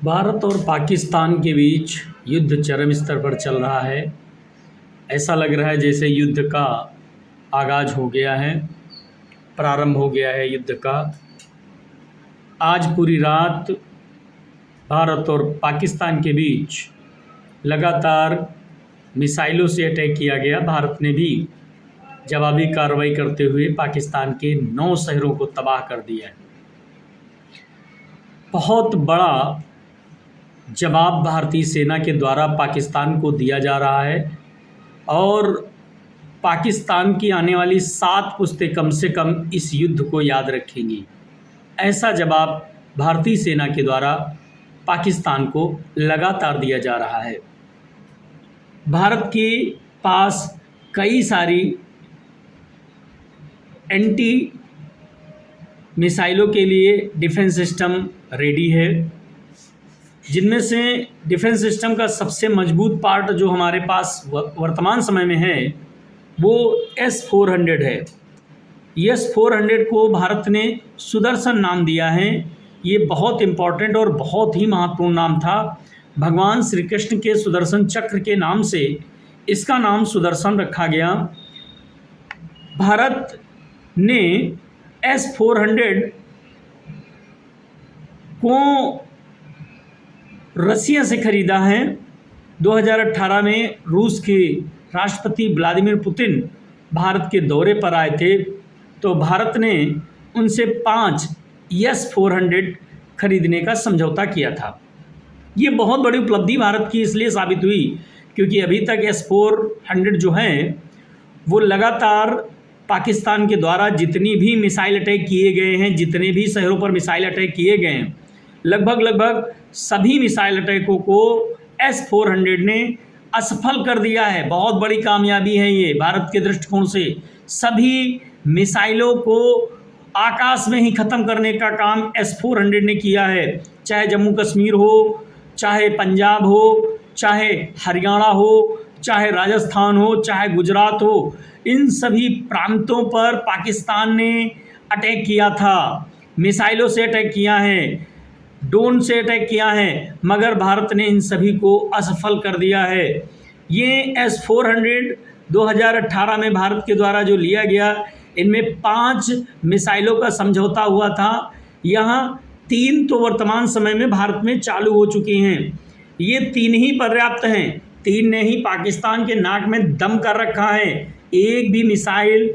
भारत और पाकिस्तान के बीच युद्ध चरम स्तर पर चल रहा है। ऐसा लग रहा है जैसे युद्ध का आगाज़ हो गया है, प्रारंभ हो गया है युद्ध का। आज पूरी रात भारत और पाकिस्तान के बीच लगातार मिसाइलों से अटैक किया गया। भारत ने भी जवाबी कार्रवाई करते हुए पाकिस्तान के 9 शहरों को तबाह कर दिया है। बहुत बड़ा जवाब भारतीय सेना के द्वारा पाकिस्तान को दिया जा रहा है और पाकिस्तान की आने वाली 7 पुश्तें कम से कम इस युद्ध को याद रखेंगी। ऐसा जवाब भारतीय सेना के द्वारा पाकिस्तान को लगातार दिया जा रहा है। भारत के पास कई सारी एंटी मिसाइलों के लिए डिफेंस सिस्टम रेडी है, जिनमें से डिफेंस सिस्टम का सबसे मजबूत पार्ट जो हमारे पास वर्तमान समय में है वो S-400 है। S-400 को भारत ने सुदर्शन नाम दिया है। ये बहुत इम्पॉर्टेंट और बहुत ही महत्वपूर्ण नाम था। भगवान श्री कृष्ण के सुदर्शन चक्र के नाम से इसका नाम सुदर्शन रखा गया। भारत ने S-400 को रसिया से खरीदा है। 2018 में रूस के राष्ट्रपति व्लादिमीर पुतिन भारत के दौरे पर आए थे, तो भारत ने उनसे 5 S-400 खरीदने का समझौता किया था। ये बहुत बड़ी उपलब्धि भारत की इसलिए साबित हुई क्योंकि अभी तक S-400 जो हैं वो लगातार पाकिस्तान के द्वारा जितनी भी मिसाइल अटैक किए गए हैं, जितने भी शहरों पर मिसाइल अटैक किए गए हैं, लगभग सभी मिसाइल अटैकों को S-400 ने असफल कर दिया है। बहुत बड़ी कामयाबी है ये भारत के दृष्टिकोण से। सभी मिसाइलों को आकाश में ही ख़त्म करने का काम S-400 ने किया है। चाहे जम्मू कश्मीर हो, चाहे पंजाब हो, चाहे हरियाणा हो, चाहे राजस्थान हो, चाहे गुजरात हो, इन सभी प्रांतों पर पाकिस्तान ने अटैक किया था। मिसाइलों से अटैक किया है, ड्रोन से अटैक किया है, मगर भारत ने इन सभी को असफल कर दिया है। ये S-400 2018 में भारत के द्वारा जो लिया गया, इनमें 5 मिसाइलों का समझौता हुआ था। यहाँ 3 तो वर्तमान समय में भारत में चालू हो चुकी हैं। ये 3 ही पर्याप्त हैं। 3 ने ही पाकिस्तान के नाक में दम कर रखा है। एक भी मिसाइल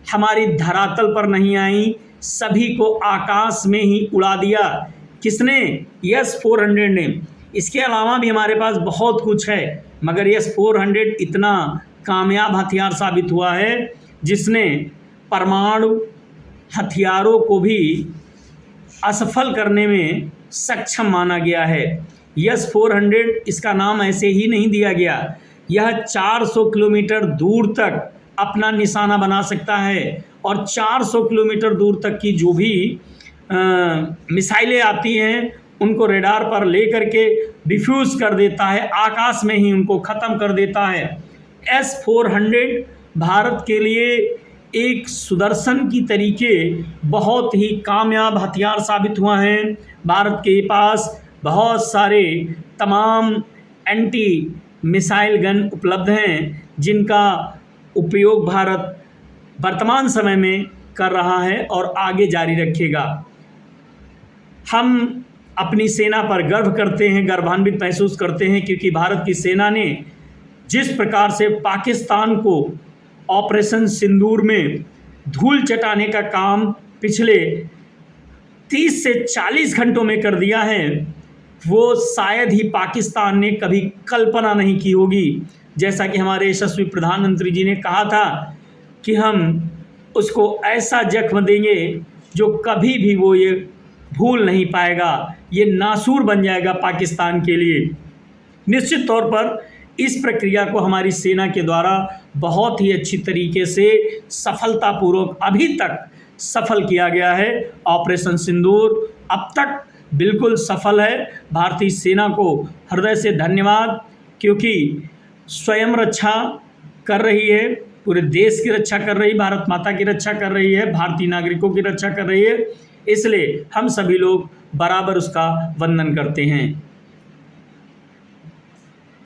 हमारी धरातल पर नहीं आई, सभी को आकाश में ही उड़ा दिया। किसने? S-400 ने। इसके अलावा भी हमारे पास बहुत कुछ है, मगर S-400 इतना कामयाब हथियार साबित हुआ है जिसने परमाणु हथियारों को भी असफल करने में सक्षम माना गया है। S-400 इसका नाम ऐसे ही नहीं दिया गया। यह 400 किलोमीटर दूर तक अपना निशाना बना सकता है और 400 किलोमीटर दूर तक की जो भी मिसाइलें आती हैं उनको रेडार पर ले करके डिफ्यूज़ कर देता है, आकाश में ही उनको ख़त्म कर देता है। S-400 भारत के लिए एक सुदर्शन की तरीके बहुत ही कामयाब हथियार साबित हुआ है। भारत के पास बहुत सारे तमाम एंटी मिसाइल गन उपलब्ध हैं जिनका उपयोग भारत वर्तमान समय में कर रहा है और आगे जारी रखेगा। हम अपनी सेना पर गर्व करते हैं, गर्वान्वित महसूस करते हैं क्योंकि भारत की सेना ने जिस प्रकार से पाकिस्तान को ऑपरेशन सिंदूर में धूल चटाने का काम पिछले 30 से 40 घंटों में कर दिया है, वो शायद ही पाकिस्तान ने कभी कल्पना नहीं की होगी। जैसा कि हमारे यशस्वी प्रधानमंत्री जी ने कहा था कि हम उसको ऐसा जख्म देंगे जो कभी भी वो ये भूल नहीं पाएगा, ये नासूर बन जाएगा पाकिस्तान के लिए। निश्चित तौर पर इस प्रक्रिया को हमारी सेना के द्वारा बहुत ही अच्छी तरीके से सफलतापूर्वक अभी तक सफल किया गया है। ऑपरेशन सिंदूर अब तक बिल्कुल सफल है। भारतीय सेना को हृदय से धन्यवाद, क्योंकि स्वयं रक्षा कर रही है, पूरे देश की रक्षा कर रही, भारत माता की रक्षा कर रही है, भारतीय नागरिकों की रक्षा कर रही है। इसलिए हम सभी लोग बराबर उसका वंदन करते हैं।